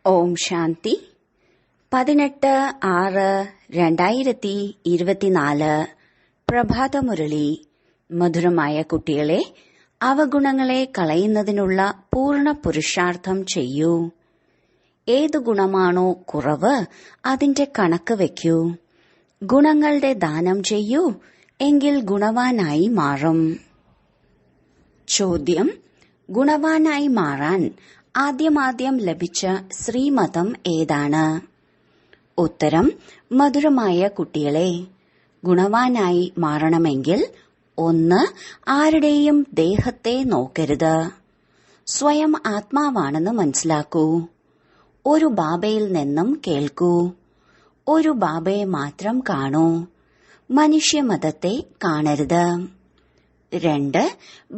ഓം ശാന്തി 18/6/2024 പ്രഭാതമുരളി. മധുരമായ കുട്ടികളെ, അവഗുണങ്ങളെ കളയുന്നതിനുള്ള പൂർണ്ണ പുരുഷാർത്ഥം ചെയ്യൂ. ഏതു ഗുണമാണോ കുറവ് അതിന്റെ കണക്ക് വയ്ക്കൂ. ഗുണങ്ങളുടെ ദാനം ചെയ്യൂ, എങ്കിൽ ഗുണവാനായി മാറും. ചോദ്യം: ഗുണവാനായി മാറാൻ ആദ്യം ലഭിച്ച ശ്രീമതം ഏതാണ്? ഉത്തരം: മധുരമായ കുട്ടികളെ, ഗുണവാനായി മാറണമെങ്കിൽ 1. ആരുടെയും ദേഹത്തെ നോക്കരുത്. സ്വയം ആത്മാവാണെന്ന് മനസ്സിലാക്കൂ. ഒരു ബാബയിൽ നിന്നും കേൾക്കൂ. ഒരു ബാബയെ മാത്രം കാണൂ. മനുഷ്യമതത്തെ കാണരുത്. 2.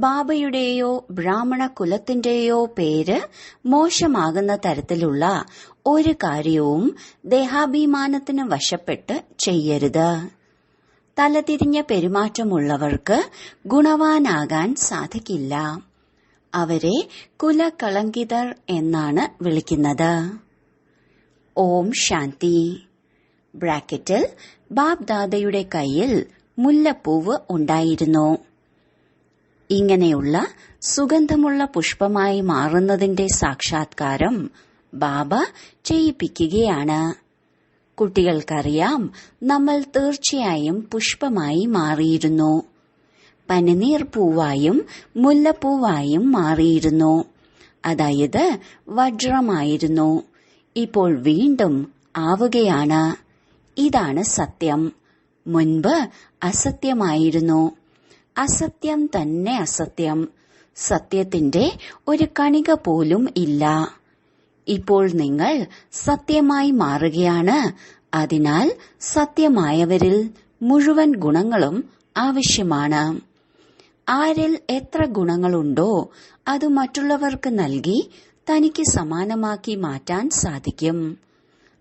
ബാബയുടെയോ ബ്രാഹ്മണ കുലത്തിന്റെയോ പേര് മോശമാകുന്ന തരത്തിലുള്ള ഒരു കാര്യവും ദേഹാഭിമാനത്തിന് വശപ്പെട്ട് ചെയ്യരുത്. തലതിരിഞ്ഞ പെരുമാറ്റമുള്ളവർക്ക് ഗുണവാനാകാൻ സാധിക്കില്ല. അവരെ കുലകളങ്കിതർ എന്നാണ് വിളിക്കുന്നത്. ഓം ശാന്തി. ബ്രാക്കറ്റിൽ ബാബ് ദാദയുടെ കയ്യിൽ മുല്ലപ്പൂവ് ഉണ്ടായിരുന്നു. ഇങ്ങനെയുള്ള സുഗന്ധമുള്ള പുഷ്പമായി മാറുന്നതിന്റെ സാക്ഷാത്കാരം ബാബ ചെയ്യിപ്പിക്കുകയാണ്. കുട്ടികൾക്കറിയാം, നമ്മൾ തീർച്ചയായും പുഷ്പമായി മാറിയിരുന്നു. പനിനീർ പൂവായും മുല്ലപ്പൂവായും മാറിയിരുന്നു. അതായത് വജ്രമായിരുന്നു. ഇപ്പോൾ വീണ്ടും ആവുകയാണ്. ഇതാണ് സത്യം. മുൻപ് അസത്യമായിരുന്നു. അസത്യം തന്നെ അസത്യം. സത്യത്തിന്റെ ഒരു കണിക പോലും ഇല്ല. ഇപ്പോൾ നിങ്ങൾ സത്യമായി മാറുകയാണ്. അതിനാൽ സത്യമായവരിൽ മുഴുവൻ ഗുണങ്ങളും ആവശ്യമാണ്. ആരിൽ എത്ര ഗുണങ്ങളുണ്ടോ അത് മറ്റുള്ളവർക്ക് നൽകി തനിക്ക് സമാനമാക്കി മാറ്റാൻ സാധിക്കും.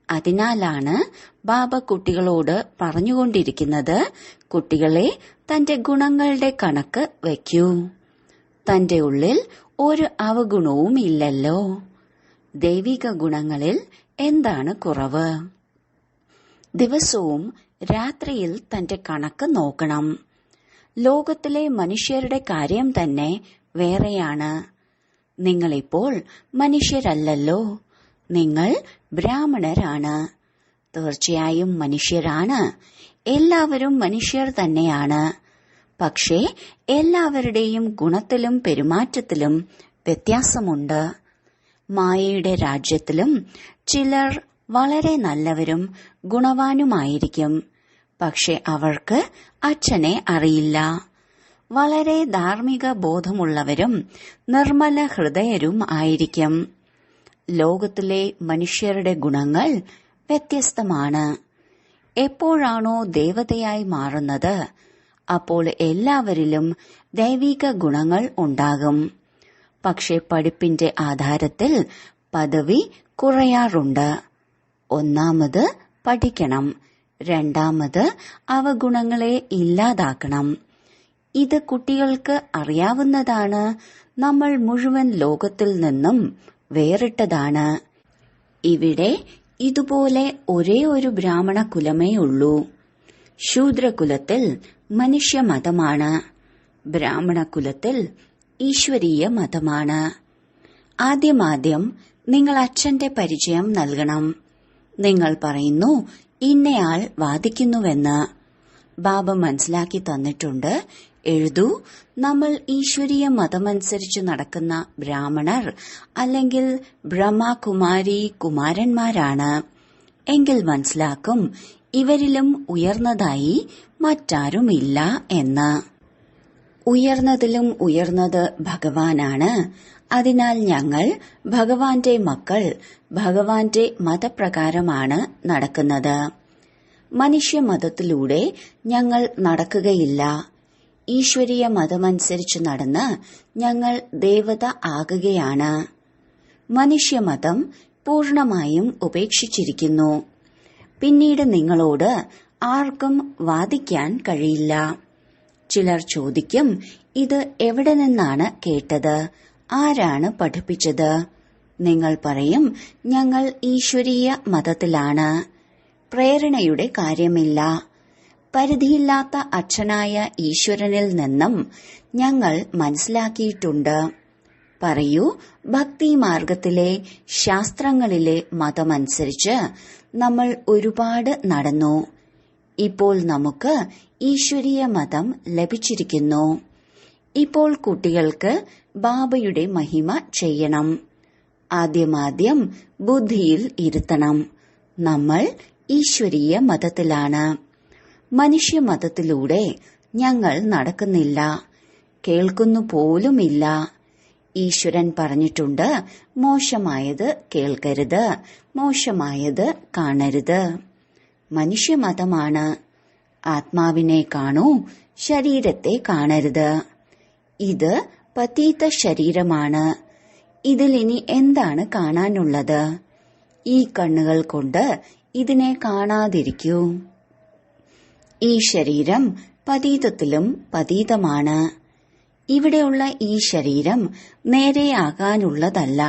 അതിനാലാണ് ബാബ കുട്ടികളോട് പറഞ്ഞുകൊണ്ടിരിക്കുന്നത്, കുട്ടികളെ, തന്റെ ഗുണങ്ങളുടെ കണക്ക് വയ്ക്കൂ. തന്റെ ഉള്ളിൽ ഒരു അവഗുണവും ഇല്ലല്ലോ. ദൈവിക ഗുണങ്ങളിൽ എന്താണ് കുറവ്? ദിവസവും രാത്രിയിൽ തന്റെ കണക്ക് നോക്കണം. ലോകത്തിലെ മനുഷ്യരുടെ കാര്യം തന്നെ വേറെയാണ്. നിങ്ങളിപ്പോൾ മനുഷ്യരല്ലല്ലോ. നിങ്ങൾ ബ്രാഹ്മണരാണ്. തീർച്ചയായും മനുഷ്യരാണ്. എല്ലാവരും മനുഷ്യർ തന്നെയാണ്. പക്ഷേ എല്ലാവരുടെയും ഗുണത്തിലും പെരുമാറ്റത്തിലും വ്യത്യാസമുണ്ട്. മായയുടെ രാജ്യത്തിലും ചിലർ വളരെ നല്ലവരും ഗുണവാനുമായിരിക്കും. പക്ഷെ അവർക്ക് അച്ഛനെ അറിയില്ല. വളരെ ധാർമ്മിക ബോധമുള്ളവരും നിർമ്മല ഹൃദയരും ആയിരിക്കും. ലോകത്തിലെ മനുഷ്യരുടെ ഗുണങ്ങൾ വ്യത്യസ്തമാണ്. എപ്പോഴാണോ ദേവതയായി മാറുന്നത്, അപ്പോൾ എല്ലാവരിലും ദൈവിക ഗുണങ്ങൾ ഉണ്ടാകും. പക്ഷെ പഠിപ്പിന്റെ ആധാരത്തിൽ പദവി കുറയാറുണ്ട്. 1 പഠിക്കണം. 2 അവഗുണങ്ങളെ ഇല്ലാതാക്കണം. ഇത് കുട്ടികൾക്ക് അറിയാവുന്നതാണ്. നമ്മൾ മുഴുവൻ ലോകത്തിൽ നിന്നും വേറിട്ടതാണ്. ഇവിടെ ഇതുപോലെ ഒരേ ഒരു ബ്രാഹ്മണ കുലമേ ഉള്ളൂ. ശൂദ്രകുലത്തിൽ മനുഷ്യമതമാണ്. ബ്രാഹ്മണ കുലത്തിൽ ഈശ്വരീയ മതമാണ്. ആദ്യം നിങ്ങൾ അച്ഛന്റെ പരിചയം നൽകണം. നിങ്ങൾ പറയുന്നു, ഇന്നയാൾ വാദിക്കുന്നുവെന്ന്. ബാബ മനസ്സിലാക്കി തന്നിട്ടുണ്ട്. എഴുതൂ, നമ്മൾ ഈശ്വരീയ മതമനുസരിച്ച് നടക്കുന്ന ബ്രാഹ്മണർ അല്ലെങ്കിൽ ബ്രഹ്മകുമാരി കുമാരന്മാരാണ്. എങ്കിൽ മനസ്സിലാക്കും, ഇവരിലും ഉയർന്നതായി മറ്റാരുമില്ല എന്ന്. ഉയർന്നതിലും ഉയർന്നത് ഭഗവാനാണ്. അതിനാൽ ഞങ്ങൾ ഭഗവാന്റെ മക്കൾ ഭഗവാന്റെ മതപ്രകാരമാണ് നടക്കുന്നത്. മനുഷ്യമതത്തിലൂടെ ഞങ്ങൾ നടക്കുകയില്ല. ഈശ്വരീയ മതമനുസരിച്ച് നടന്ന് ഞങ്ങൾ ദേവത ആകുകയാണ്. മനുഷ്യമതം പൂർണമായും ഉപേക്ഷിച്ചിരിക്കുന്നു. പിന്നീട് നിങ്ങളോട് ആർക്കും വാദിക്കാൻ കഴിയില്ല. ചിലർ ചോദിക്കും, ഇത് എവിടെ നിന്നാണ് കേട്ടത്? ആരാണ് പഠിപ്പിച്ചത്? നിങ്ങൾ പറയും, ഞങ്ങൾ ഈശ്വരീയ മതത്തിലാണ്. പ്രേരണയുടെ കാര്യമില്ല. പരിധിയില്ലാത്ത അച്ഛനായ ഈശ്വരനിൽ നിന്നും ഞങ്ങൾ മനസ്സിലാക്കിയിട്ടുണ്ട്. പറയൂ, ഭക്തിമാർഗത്തിലെ ശാസ്ത്രങ്ങളിലെ മതമനുസരിച്ച് നമ്മൾ ഒരുപാട് നടന്നു. ഇപ്പോൾ നമുക്ക് ഈശ്വരീയ മതം ലഭിച്ചിരിക്കുന്നു. ഇപ്പോൾ കുട്ടികൾക്ക് ബാബയുടെ മഹിമ ചെയ്യണം. ആദ്യമാദ്യം ബുദ്ധിയിൽ ഇരുത്തണം, നമ്മൾ ഈശ്വരീയ മതത്തിലാണ്. മനുഷ്യ മതത്തിലൂടെ ഞങ്ങൾ നടക്കുന്നില്ല, കേൾക്കുന്നു പോലുമില്ല. ഈശ്വരൻ പറഞ്ഞിട്ടുണ്ട്, മോശമായത് കേൾക്കരുത്, മോശമായത് കാണരുത്. മനുഷ്യമതമാണ്. ആത്മാവിനെ കാണൂ, ശരീരത്തെ കാണരുത്. ഇത് പതീത ശരീരമാണ്. ഇതിലിനി എന്താണ് കാണാനുള്ളത്? ഈ കണ്ണുകൾ കൊണ്ട് ഇതിനെ കാണാതിരിക്കൂ. ഈ ശരീരം പതീതത്തിലും പതീതമാണ്. ഇവിടെയുള്ള ഈ ശരീരം നേരെയാകാനുള്ളതല്ല,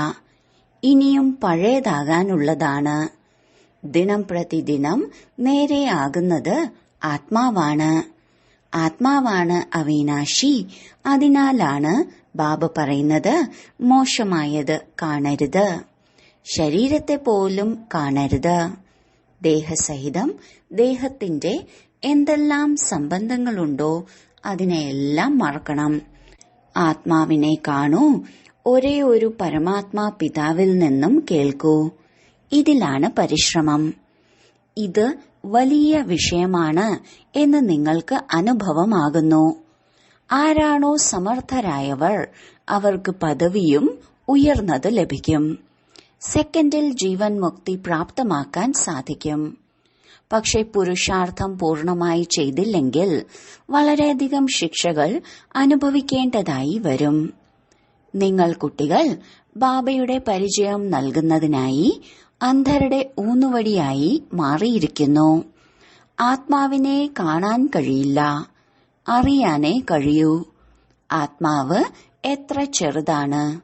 ഇനിയും പഴയതാകാനുള്ളതാണ്. ദിനം പ്രതിദിനം നേരെയാകുന്നത് ആത്മാവാണ്. ആത്മാവാണ് അവിനാശി. അതിനാലാണ് ബാബ പറയുന്നത്, മോശമായത് കാണരുത്, ശരീരത്തെ പോലും കാണരുത്. ദേഹസഹിതം ദേഹത്തിന്റെ എന്തെല്ലാം സംബന്ധങ്ങളുണ്ടോ അതിനെയെല്ലാം മറക്കണം. ആത്മാവിനെ കാണൂ, ഒരേ ഒരു പരമാത്മാ പിതാവിൽ നിന്നും കേൾക്കൂ. ഇതിലാണ് പരിശ്രമം. ഇത് വലിയ വിഷയമാണ് എന്ന് നിങ്ങൾക്ക് അനുഭവമാകുന്നു. ആരാണോ സമർത്ഥരായവർ അവർക്ക് പദവിയും ഉയർന്നത് ലഭിക്കും. സെക്കൻഡിൽ ജീവൻ മുക്തി പ്രാപ്തമാക്കാൻ സാധിക്കും. പക്ഷെ പുരുഷാർത്ഥം പൂർണമായി ചെയ്തില്ലെങ്കിൽ വളരെയധികം ശിക്ഷകൾ അനുഭവിക്കേണ്ടതായി വരും. നിങ്ങൾ കുട്ടികൾ ബാബയുടെ പരിചയം നൽകുന്നതിനായി അന്ധരുടെ ഊന്നുവടിയായി മാറിയിരിക്കുന്നു. ആത്മാവിനെ കാണാൻ കഴിയില്ല, അറിയാനേ കഴിയൂ. ആത്മാവ് എത്ര ചെറുതാണ്.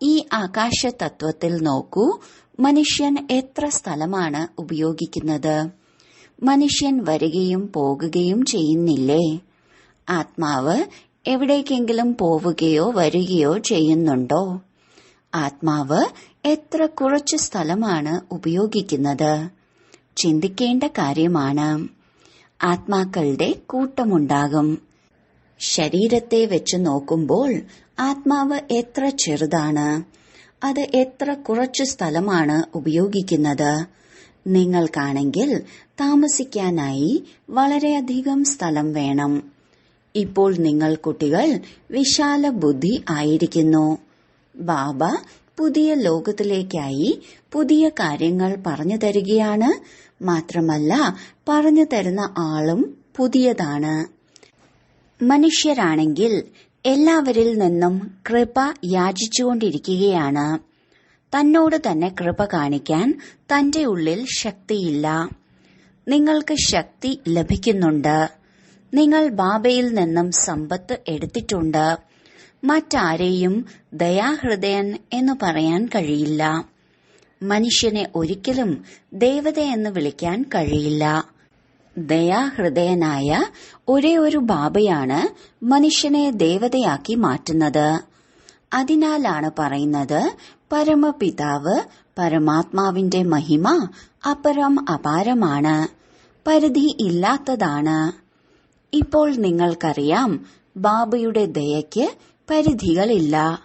ഈ ആകാശ തത്വത്തിൽ നോക്കൂ, മനുഷ്യൻ എത്ര സ്ഥലമാണ് ഉപയോഗിക്കുന്നത്. മനുഷ്യൻ വരികയും പോകുകയും ചെയ്യുന്നില്ലേ? ആത്മാവ് എവിടേക്കെങ്കിലും പോവുകയോ വരികയോ ചെയ്യുന്നുണ്ടോ? ആത്മാവ് എത്ര കുറച്ച് സ്ഥലമാണ് ഉപയോഗിക്കുന്നത്. ചിന്തിക്കേണ്ട കാര്യമാണ്. ആത്മാക്കളുടെ കൂട്ടമുണ്ടാകും. ശരീരത്തെ വെച്ച് നോക്കുമ്പോൾ ആത്മാവ് എത്ര ചെറുതാണ്. അത് എത്ര കുറച്ചു സ്ഥലമാണ് ഉപയോഗിക്കുന്നത്. നിങ്ങൾക്കാണെങ്കിൽ താമസിക്കാനായി വളരെയധികം സ്ഥലം വേണം. ഇപ്പോൾ നിങ്ങൾ കുട്ടികൾ വിശാല ബുദ്ധി ആയിരിക്കുന്നു. ബാബ പുതിയ ലോകത്തിലേക്കായി പുതിയ കാര്യങ്ങൾ പറഞ്ഞു തരികയാണ്. മാത്രമല്ല, പറഞ്ഞു തരുന്ന ആളും പുതിയതാണ്. മനുഷ്യരാണെങ്കിൽ എല്ലാവരിൽ നിന്നും കൃപ യാചിച്ചുകൊണ്ടിരിക്കുകയാണ്. തന്നോട് തന്നെ കൃപ കാണിക്കാൻ തന്റെ ഉള്ളിൽ ശക്തിയില്ല. നിങ്ങൾക്ക് ശക്തി ലഭിക്കുന്നുണ്ട്. നിങ്ങൾ ബാബയിൽ നിന്നും സമ്പത്ത് എടുത്തിട്ടുണ്ട്. മറ്റാരെയും ദയാഹൃദയൻ എന്ന് പറയാൻ കഴിയില്ല. മനുഷ്യനെ ഒരിക്കലും ദേവതയെന്ന് വിളിക്കാൻ കഴിയില്ല. ദയാഹൃദയനായ ഒരേ ഒരു ബാബയാണ് മനുഷ്യനെ ദേവതയാക്കി മാറ്റുന്നത്. അതിനാലാണ് പറയുന്നത്, പരമപിതാവ് പരമാത്മാവിന്റെ മഹിമ അപരം അപാരമാണ്, പരിധി ഇല്ലാത്തതാണ്. ഇപ്പോൾ നിങ്ങൾക്കറിയാം, ബാബയുടെ ദയയ്ക്ക് പരിധികളില്ല.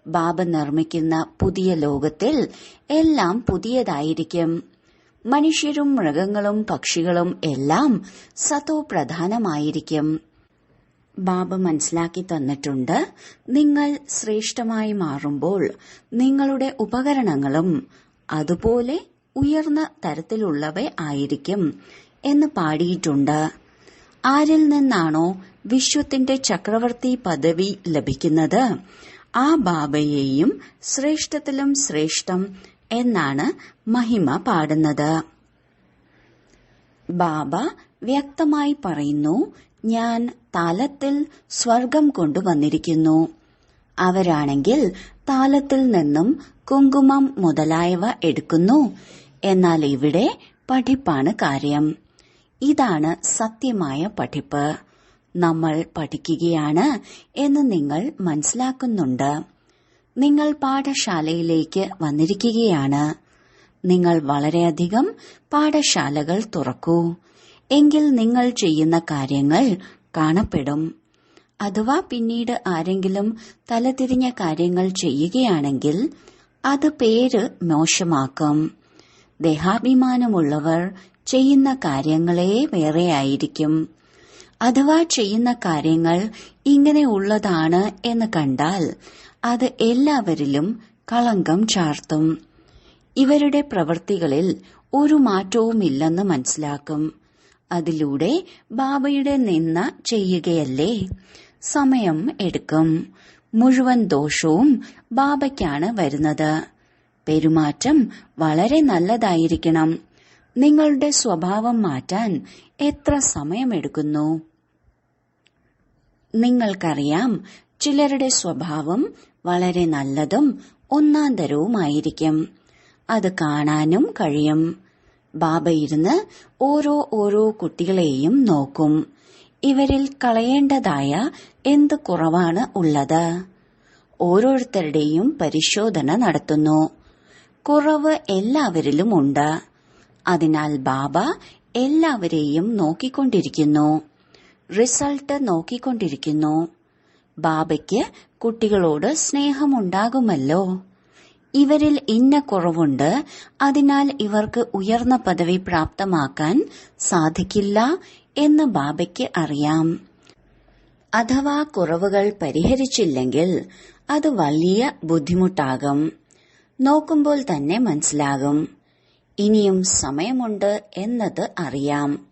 ബാബ നിർമ്മിക്കുന്ന പുതിയ ലോകത്തിൽ എല്ലാം പുതിയതായിരിക്കും. മനുഷ്യരും മൃഗങ്ങളും പക്ഷികളും എല്ലാം സതോ പ്രധാനമായിരിക്കും. ബാബ മനസ്സിലാക്കി തന്നിട്ടുണ്ട്, നിങ്ങൾ ശ്രേഷ്ഠമായി മാറുമ്പോൾ നിങ്ങളുടെ ഉപകരണങ്ങളും അതുപോലെ ഉയർന്ന തരത്തിലുള്ളവ ആയിരിക്കും എന്ന് പാടിയിട്ടുണ്ട്. ആരിൽ നിന്നാണോ വിശ്വത്തിന്റെ ചക്രവർത്തി പദവി ലഭിക്കുന്നത്, ആ ബാബയെയും ശ്രേഷ്ഠത്തിലും ശ്രേഷ്ഠം എന്നാണ് മഹിമ പാടുന്നത്. ബാബ വ്യക്തമായി പറയുന്നു, ഞാൻ താലത്തിൽ സ്വർഗം കൊണ്ടുവന്നിരിക്കുന്നു. അവരാണെങ്കിൽ താലത്തിൽ നിന്നും കുങ്കുമം മുതലായവ എടുക്കുന്നു. എന്നാൽ ഇവിടെ പഠിപ്പാണ് കാര്യം. ഇതാണ് സത്യമായ പഠിപ്പ്. നമ്മൾ പഠിക്കുകയാണ് എന്ന് നിങ്ങൾ മനസ്സിലാക്കുന്നുണ്ട്. നിങ്ങൾ പാഠശാലയിലേക്ക് വന്നിരിക്കുകയാണ്. നിങ്ങൾ വളരെയധികം പാഠശാലകൾ തുറക്കൂ. എങ്കിൽ നിങ്ങൾ ചെയ്യുന്ന കാര്യങ്ങൾ കാണപ്പെടും. അഥവാ പിന്നീട് ആരെങ്കിലും തലതിരിഞ്ഞ കാര്യങ്ങൾ ചെയ്യുകയാണെങ്കിൽ അത് പേര് മോശമാക്കും. ദേഹാഭിമാനമുള്ളവർ ചെയ്യുന്ന കാര്യങ്ങളേ വേറെയായിരിക്കും. അഥവാ ചെയ്യുന്ന കാര്യങ്ങൾ ഇങ്ങനെയുള്ളതാണ് എന്ന് കണ്ടാൽ അത് എല്ലാവരിലും കളങ്കം ചാർത്തും. ഇവരുടെ പ്രവൃത്തികളിൽ ഒരു മാറ്റവുമില്ലെന്ന് മനസ്സിലാക്കും. അതിലൂടെ ബാബയുടെ നിന്ന ചെയ്യുകയല്ലേ. സമയം എടുക്കും. മുഴുവൻ ദോഷവും ബാബയ്ക്കാണ് വരുന്നത്. പെരുമാറ്റം വളരെ നല്ലതായിരിക്കണം. നിങ്ങളുടെ സ്വഭാവം മാറ്റാൻ എത്ര സമയമെടുക്കുന്നു? നിങ്ങൾക്കറിയാം, ചിലരുടെ സ്വഭാവം വളരെ നല്ലതും ഒന്നാന്തരവുമായിരിക്കും. അത് കാണാനും കഴിയും. ബാബ ഇരുന്ന് ഓരോ കുട്ടികളെയും നോക്കും. ഇവരിൽ കളയേണ്ടതായ എന്ത് കുറവാണ് ഉള്ളത്? ഓരോരുത്തരുടെയും പരിശോധന നടത്തുന്നു. കുറവ് എല്ലാവരിലും ഉണ്ട്. അതിനാൽ ബാബ എല്ലാവരെയും നോക്കിക്കൊണ്ടിരിക്കുന്നു. റിസൾട്ട് നോക്കിക്കൊണ്ടിരിക്കുന്നു. ബാബയ്ക്ക് കുട്ടികളോട് സ്നേഹമുണ്ടാകുമല്ലോ. ഇവരിൽ ഇന്ന കുറവുണ്ട്, അതിനാൽ ഇവർക്ക് ഉയർന്ന പദവി പ്രാപ്തമാക്കാൻ സാധിക്കില്ല എന്ന് ബാബയ്ക്ക് അറിയാം. അഥവാ കുറവുകൾ പരിഹരിച്ചില്ലെങ്കിൽ അത് വലിയ ബുദ്ധിമുട്ടാകും. നോക്കുമ്പോൾ തന്നെ മനസ്സിലാകും. ഇനിയും സമയമുണ്ട് എന്നത് അറിയാം.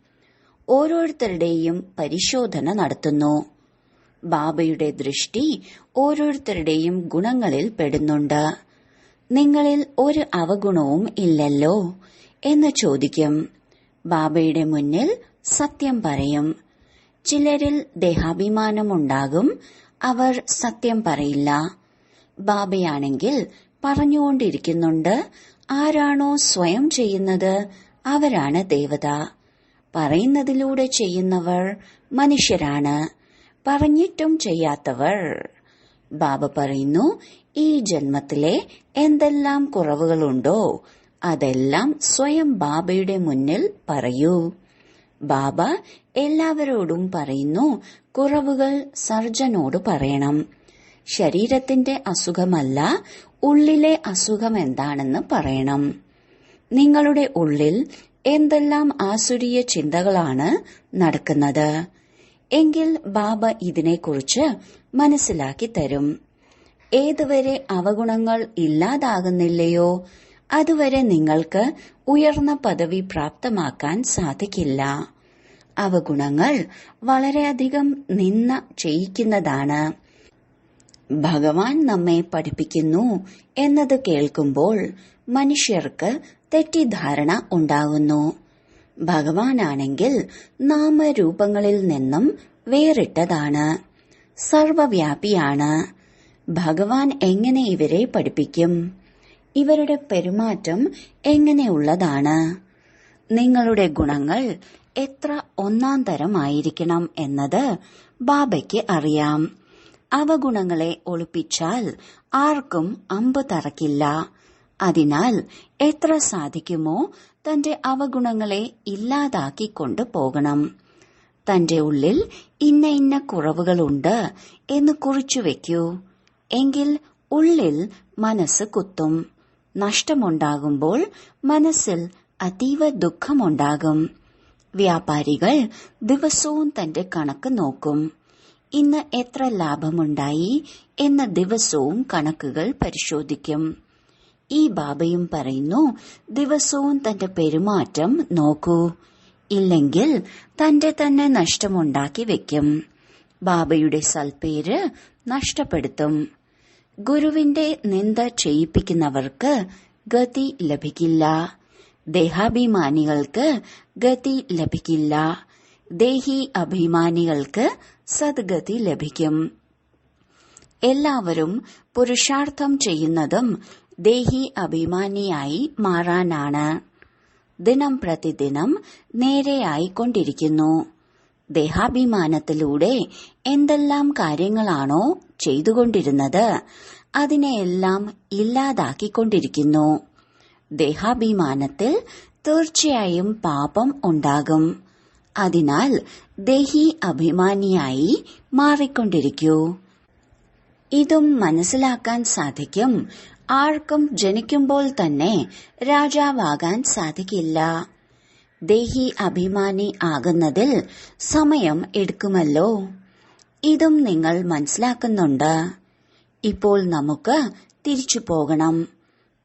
ഓരോരുത്തരുടെയും പരിശോധന നടത്തുന്നു. ബാബയുടെ ദൃഷ്ടി ഓരോരുത്തരുടെയും ഗുണങ്ങളിൽ പെടുന്നുണ്ട്. നിങ്ങളിൽ ഒരു അവഗുണവും ഇല്ലല്ലോ എന്ന് ചോദിക്കും. ബാബയുടെ മുന്നിൽ സത്യം പറയും. ചിലരിൽ ദേഹാഭിമാനമുണ്ടാകും. അവർ സത്യം പറയില്ല. ബാബയാണെങ്കിൽ പറഞ്ഞുകൊണ്ടിരിക്കുന്നുണ്ട്, ആരാണോ സ്വയം ചെയ്യുന്നത് അവരാണ് ദേവത. പറയുന്നതിലൂടെ ചെയ്യുന്നവർ മനുഷ്യരാണ്. പറഞ്ഞിട്ടും ചെയ്യാത്തവർ. ബാബ പറയുന്നു, ഈ ജന്മത്തിലെ എന്തെല്ലാം കുറവുകളുണ്ടോ അതെല്ലാം സ്വയം ബാബയുടെ മുന്നിൽ പറയൂ. ബാബ എല്ലാവരോടും പറയുന്നു, കുറവുകൾ സർജനോട് പറയണം. ശരീരത്തിന്റെ അസുഖമല്ല, ഉള്ളിലെ അസുഖം എന്താണെന്ന് പറയണം. നിങ്ങളുടെ ഉള്ളിൽ എന്തെല്ലാം ആസുരീയ ചിന്തകളാണ് നടക്കുന്നത് എങ്കിൽ ബാബ ഇതിനെക്കുറിച്ച് മനസ്സിലാക്കി തരും. ഏതുവരെ അവഗുണങ്ങൾ ഇല്ലാതാകുന്നില്ലയോ അതുവരെ നിങ്ങൾക്ക് ഉയർന്ന പദവി പ്രാപ്തമാക്കാൻ സാധിക്കില്ല. അവഗുണങ്ങൾ വളരെയധികം നിന്ന ചെയ്യിക്കുന്നതാണ്. ഭഗവാൻ നമ്മെ പഠിപ്പിക്കുന്നു എന്നത് കേൾക്കുമ്പോൾ മനുഷ്യർക്ക് തെറ്റിദ്ധാരണ ഉണ്ടാകുന്നു. ഭഗവാനാണെങ്കിൽ നാമരൂപങ്ങളിൽ നിന്നും വേറിട്ടതാണ്, സർവവ്യാപിയാണ്. ഭഗവാൻ എങ്ങനെ ഇവരെ പഠിപ്പിക്കും? ഇവരുടെ പെരുമാറ്റം എങ്ങനെയുള്ളതാണ്? നിങ്ങളുടെ ഗുണങ്ങൾ എത്ര ഒന്നാം തരമായിരിക്കണം എന്നത് ബാബയ്ക്ക് അറിയാം. അവഗുണങ്ങളെ ഒളിപ്പിച്ചാൽ ആർക്കും അമ്പ് തറക്കില്ല. അതിനാൽ എത്ര സാധിക്കുമോ തന്റെ അവഗുണങ്ങളെ ഇല്ലാതാക്കിക്കൊണ്ട് പോകണം. തന്റെ ഉള്ളിൽ ഇന്ന ഇന്ന കുറവുകളുണ്ട് എന്ന് കുറിച്ചുവെക്കൂ. എങ്കിൽ ഉള്ളിൽ മനസ്സ് കുത്തും. നഷ്ടമുണ്ടാകുമ്പോൾ മനസ്സിൽ അതീവ ദുഃഖമുണ്ടാകും. വ്യാപാരികൾ ദിവസവും തന്റെ കണക്ക് നോക്കും. ഇന്ന് എത്ര ലാഭമുണ്ടായി എന്ന ദിവസവും കണക്കുകൾ പരിശോധിക്കും. ഈ ബാബയും പറയുന്നു, ദിവസവും തന്റെ പെരുമാറ്റം നോക്കൂ. ഇല്ലെങ്കിൽ തന്റെ തന്നെ നഷ്ടമുണ്ടാക്കി വെക്കും. ബാബയുടെ സൽപ്പേര് നഷ്ടപ്പെടുത്തും. ഗുരുവിന്റെ നിന്ദ ചെയ്യിപ്പിക്കുന്നവർക്ക് ഗതി ലഭിക്കില്ല. ദേഹാഭിമാനികൾക്ക് ഗതി ലഭിക്കില്ല. ദേഹി അഭിമാനികൾക്ക് സദ്ഗതി ലഭിക്കും. എല്ലാവരും പുരുഷാർത്ഥം ചെയ്യുന്നതും ദേഹി അഭിമാനിയായി മാറാനാണ്. ദിനം പ്രതിദിനം നേരെയായിക്കൊണ്ടിരിക്കുന്നു. ദേഹാഭിമാനത്തിലൂടെ എന്തെല്ലാം കാര്യങ്ങളാണോ ചെയ്തുകൊണ്ടിരുന്നത് അതിനെയെല്ലാം ഇല്ലാതാക്കിക്കൊണ്ടിരിക്കുന്നു. ദേഹാഭിമാനത്തിൽ തീർച്ചയായും പാപം ഉണ്ടാകും. അതിനാൽ ദേഹി അഭിമാനിയായി മാറിക്കൊണ്ടിരിക്കൂ. ഇതും മനസ്സിലാക്കാൻ സാധിക്കും. ആർക്കും ജനിക്കുമ്പോൾ തന്നെ രാജാവാകാൻ സാധിക്കില്ല. ദേഹി അഭിമാനി ആകുന്നതിൽ സമയം എടുക്കുമല്ലോ. ഇതും നിങ്ങൾ മനസ്സിലാക്കുന്നുണ്ട്. ഇപ്പോൾ നമുക്ക് തിരിച്ചു പോകണം.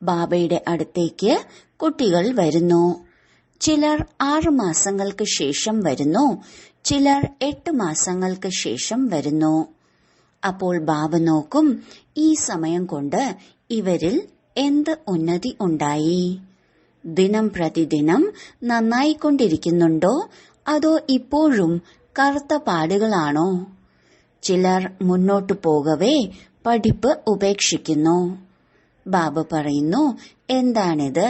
ബാബയുടെ അടുത്തേക്ക് കുട്ടികൾ വരുന്നു. ചിലർ 6 മാസങ്ങൾക്ക് ശേഷം വരുന്നു, ചിലർ 8 മാസങ്ങൾക്ക് ശേഷം വരുന്നു. അപ്പോൾ ബാബ നോക്കും, ഈ സമയം കൊണ്ട് ഇവരിൽ എന്ത് ഉന്നതി ഉണ്ടായി? ദിനം പ്രതിദിനം നന്നായിക്കൊണ്ടിരിക്കുന്നുണ്ടോ അതോ ഇപ്പോഴും കറുത്ത പാടുകളാണോ? ചിലർ മുന്നോട്ടു പോകവേ പഠിപ്പ് ഉപേക്ഷിക്കുന്നു. ബാബ പറയുന്നു, എന്താണിത്?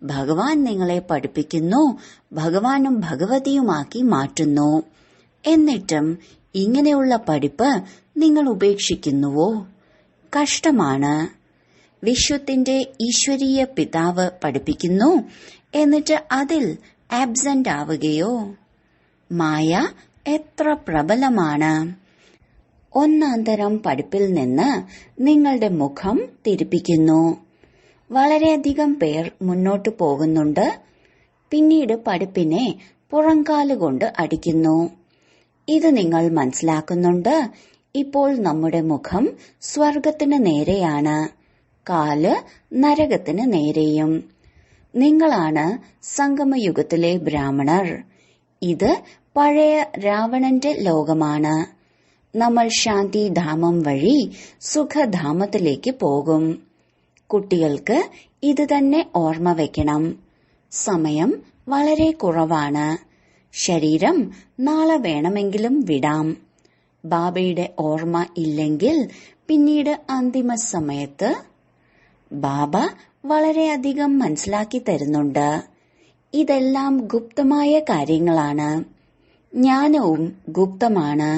ഭഗവാൻ നിങ്ങളെ പഠിപ്പിക്കുന്നു, ഭഗവാനും ഭഗവതിയുമാക്കി മാറ്റുന്നു. എന്നിട്ടും ഇങ്ങനെയുള്ള പഠിപ്പ് നിങ്ങൾ ഉപേക്ഷിക്കുന്നുവോ? കഷ്ടമാണ്. വിശ്വത്തിന്റെ ഈശ്വരീയ പിതാവ് പഠിപ്പിക്കുന്നു, എന്നിട്ട് അതിൽ ആബ്സെന്റ് ആവുകയോ? മായ എത്ര പ്രബലമാണ്! ഒന്നാന്തരം പഠിപ്പിൽ നിന്ന് നിങ്ങളുടെ മുഖം തിരിപ്പിക്കുന്നു. വളരെയധികം പേർ മുന്നോട്ടു പോകുന്നുണ്ട്. പിന്നീട് പഠിപ്പിനെ പുറംകാലുകൊണ്ട് അടിക്കുന്നു. ഇത് നിങ്ങൾ മനസ്സിലാക്കുന്നുണ്ട്. ഇപ്പോൾ നമ്മുടെ മുഖം സ്വർഗത്തിന് നേരെയാണ്, കാല് നരകത്തിന് നേരെയും. നിങ്ങളാണ് സംഗമയുഗത്തിലെ ബ്രാഹ്മണർ. ഇത് പഴയ രാവണന്റെ ലോകമാണ്. നമ്മൾ ശാന്തിധാമം വഴി സുഖധാമത്തിലേക്ക് പോകും. കുട്ടികൾക്ക് ഇത് തന്നെ ഓർമ്മ വയ്ക്കണം. സമയം വളരെ കുറവാണ്. ശരീരം നാളെ വേണമെങ്കിലും വിടാം. ബാബയുടെ ഓർമ്മ ഇല്ലെങ്കിൽ പിന്നീട് അന്തിമ സമയത്ത് ബാബ വളരെയധികം മനസ്സിലാക്കി തരുന്നുണ്ട്. ഇതെല്ലാം ഗുപ്തമായ കാര്യങ്ങളാണ്. ജ്ഞാനവും ഗുപ്തമാണ്.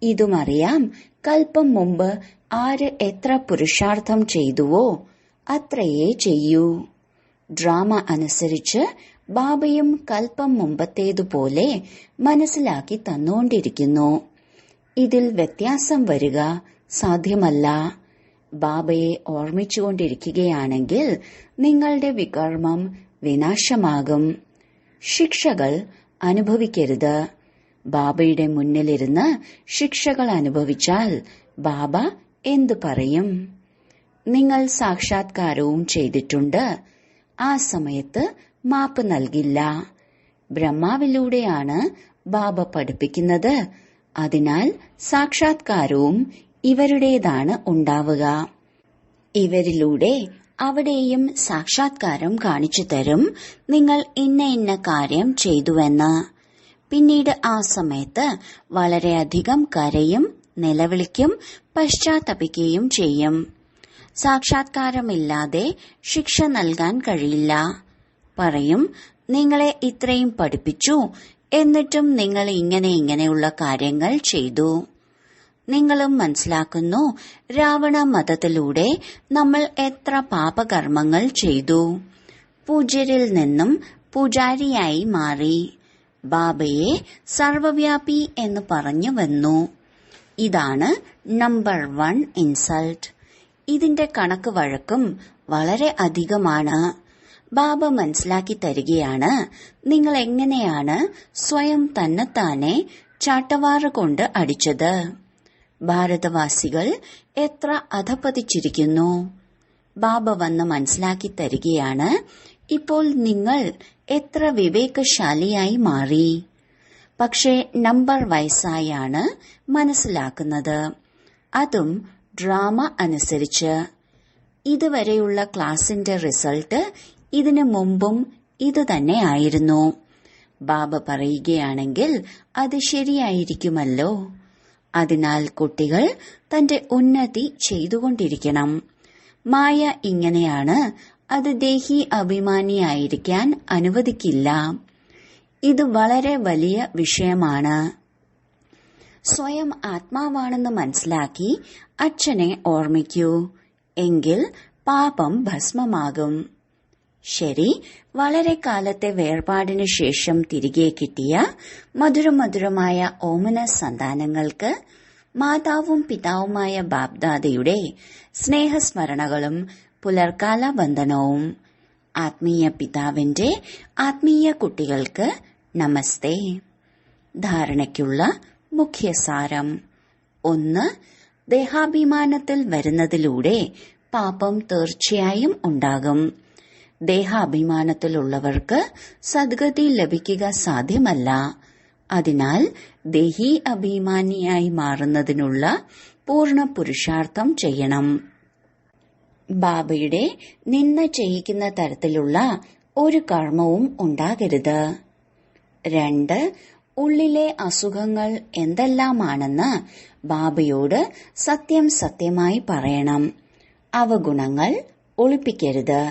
ഇതുമറിയാം, കൽപ്പം മുമ്പ് ആര് എത്ര പുരുഷാർത്ഥം ചെയ്തുവോ അത്രയേ ചെയ്യൂ. ഡ്രാമ അനുസരിച്ച് ബാബയും കൽപ്പം മുമ്പത്തേതുപോലെ മനസ്സിലാക്കി തന്നുകൊണ്ടിരിക്കുന്നു. ഇതിൽ വ്യത്യാസം വരിക സാധ്യമല്ല. ബാബയെ ഓർമ്മിച്ചുകൊണ്ടിരിക്കുകയാണെങ്കിൽ നിങ്ങളുടെ വികർമ്മം വിനാശമാകും. ശിക്ഷകൾ അനുഭവിക്കരുത്. ബാബയുടെ മുന്നിലിരുന്ന് ശിക്ഷകൾ അനുഭവിച്ചാൽ ബാബ എന്തു പറയും? നിങ്ങൾ സാക്ഷാത്കാരവും ചെയ്തിട്ടുണ്ട്. ആ സമയത്ത് മാപ്പ് നൽകില്ല. ബ്രഹ്മാവിലൂടെയാണ് ബാബ പഠിപ്പിക്കുന്നത്. അതിനാൽ സാക്ഷാത്കാരവും ഇവരുടേതാണ് ഉണ്ടാവുക. ഇവരിലൂടെ അവിടെയും സാക്ഷാത്കാരം കാണിച്ചു തരും, നിങ്ങൾ ഇന്ന ഇന്ന കാര്യം ചെയ്തുവെന്ന്. പിന്നീട് ആ സമയത്ത് വളരെയധികം കരയും, നിലവിളിക്കും, പശ്ചാത്തപിക്കുകയും ചെയ്യും. സാക്ഷാത്കാരമില്ലാതെ ശിക്ഷ നൽകാൻ കഴിയില്ല. പറയും, നിങ്ങളെ ഇത്രയും പഠിപ്പിച്ചു, എന്നിട്ടും നിങ്ങൾ ഇങ്ങനെയുള്ള കാര്യങ്ങൾ ചെയ്തു. നിങ്ങളും മനസ്സിലാക്കുന്നു, രാവണ മതത്തിലൂടെ നമ്മൾ എത്ര പാപകർമ്മങ്ങൾ ചെയ്തു. പൂജ്യരിൽ നിന്നും പൂജാരിയായി മാറി. ബാബയെ സർവവ്യാപി എന്ന് പറഞ്ഞു വന്നു. ഇതാണ് നമ്പർ 1 ഇൻസൾട്ട്. ഇതിന്റെ കണക്ക് വഴക്കും വളരെ അധികമാണ്. ബാബ മനസ്സിലാക്കി തരികയാണ്, നിങ്ങൾ എങ്ങനെയാണ് സ്വയം തന്നെത്താനെ ചാട്ടവാറ് കൊണ്ട് അടിച്ചത്. ഭാരതവാസികൾ എത്ര അധപ്പതിച്ചിരിക്കുന്നു. ബാബ വന്ന് മനസ്സിലാക്കി തരികയാണ്, ഇപ്പോൾ നിങ്ങൾ എത്ര വിവേകശാലിയായി മാറി. പക്ഷേ നമ്പർ വയസ്സായാണ് മനസ്സിലാക്കുന്നത്, അതും ഡ്രാമ അനുസരിച്ച്. ഇതുവരെയുള്ള ക്ലാസിന്റെ റിസൾട്ട് ഇതിനു മുമ്പും ഇതുതന്നെ ആയിരുന്നു. ബാബ പറയുകയാണെങ്കിൽ അത് ശരിയായിരിക്കുമല്ലോ. അതിനാൽ കുട്ടികൾ തന്റെ ഉന്നതി ചെയ്തുകൊണ്ടിരിക്കണം. മായ ഇങ്ങനെയാണ്, അത് ദേഹി അഭിമാനിയായിരിക്കാൻ അനുവദിക്കില്ല. ഇത് വളരെ വലിയ വിഷയമാണ്. സ്വയം ആത്മാവാണെന്ന് മനസ്സിലാക്കി അച്ഛനെ ഓർമ്മിക്കൂ, എങ്കിൽ പാപം ഭസ്മമാകും. ശരി, വളരെ കാലത്തെ വേർപാടിനു ശേഷം തിരികെ കിട്ടിയ മധുരമധുരമായ ഓമന സന്താനങ്ങൾക്ക് മാതാവും പിതാവുമായ ബാബ്ദാദയുടെ സ്നേഹസ്മരണകളും പുലർക്കാല വന്ദനവും. ആത്മീയ പിതാവിന്റെ ആത്മീയ കുട്ടികൾക്ക് നമസ്തേ. ധാരണയ്ക്കുള്ള മുഖ്യസാരം: 1. ദേഹാഭിമാനത്തിൽ വരുന്നതിലൂടെ പാപം തീർച്ചയായും ഉണ്ടാകും. ദേഹാഭിമാനത്തിലുള്ളവർക്ക് സദ്ഗതി ലഭിക്കുക സാധ്യമല്ല. അതിനാൽ ദേഹി അഭിമാനിയായി മാറുന്നതിനുള്ള പൂർണ്ണ പുരുഷാർത്ഥം ചെയ്യണം. ബാബയുടെ നിന്ദ ചെയ്യിക്കുന്ന തരത്തിലുള്ള ഒരു കർമ്മവും ഉണ്ടാകരുത്. 2. ഉള്ളിലെ അസുഖങ്ങൾ എന്തെല്ലാമാണെന്ന് ബാബയോട് സത്യം സത്യമായി പറയണം. അവഗുണങ്ങൾ ഒളിപ്പിക്കരുത്.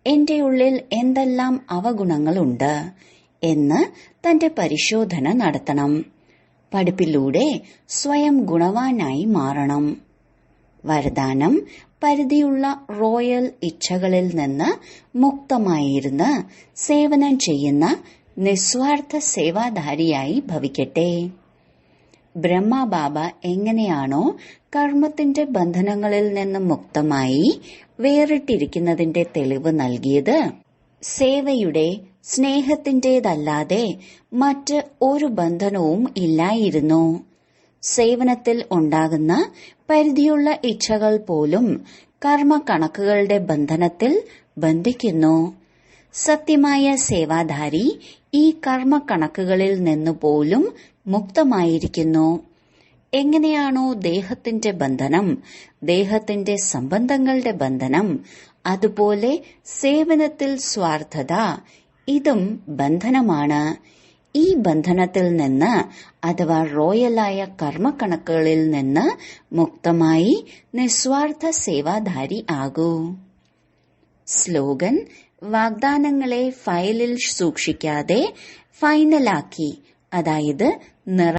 എന്റെ ഉള്ളിൽ എന്തെല്ലാം അവഗുണങ്ങളുണ്ട് എന്ന് തന്റെ പരിശോധന നടത്തണം. പഠിപ്പിലൂടെ സ്വയം ഗുണവാനായി മാറണം. വരദാനം: പരിധിയുള്ള റോയൽ ഇച്ഛകളിൽ നിന്ന് മുക്തമായിരുന്ന് സേവനം ചെയ്യുന്ന നിസ്വാർത്ഥ സേവാധാരിയായി ഭവിക്കട്ടെ. ബ്രഹ്മബാബ എങ്ങനെയാണോ കർമ്മത്തിന്റെ ബന്ധനങ്ങളിൽ നിന്ന് മുക്തമായി വേറിട്ടിരിക്കുന്നതിന്റെ തെളിവ് നൽകിയത്, സേവയുടെ സ്നേഹത്തിന്റേതല്ലാതെ മറ്റ് ഒരു ബന്ധനവും ഇല്ലായിരുന്നു. സേവനത്തിൽ ഉണ്ടാകുന്ന പരിധിയുള്ള ഇച്ഛകൾ പോലും കർമ്മക്കണക്കുകളുടെ ബന്ധനത്തിൽ ബന്ധിക്കുന്നു. സത്യമായ സേവാധാരി ഈ കർമ്മക്കണക്കുകളിൽ നിന്നുപോലും മുക്തമായിരിക്കുന്നു. എങ്ങനെയാണോ ദേഹത്തിന്റെ ബന്ധനം, ദേഹത്തിന്റെ സംബന്ധങ്ങളുടെ ബന്ധനം, അതുപോലെ സേവനത്തിൽ സ്വാർത്ഥത, ഇതും ബന്ധനമാണ്. ഈ ബന്ധനത്തിൽ നിന്ന് അഥവാ റോയലായ കർമ്മക്കണക്കുകളിൽ നിന്ന് മുക്തമായി നിസ്വാർത്ഥ സേവാധാരി ആകൂ. സ്ലോഗൻ: വാഗ്ദാനങ്ങളെ ഫയലിൽ സൂക്ഷിക്കാതെ ഫൈനലാക്കി, അതായത്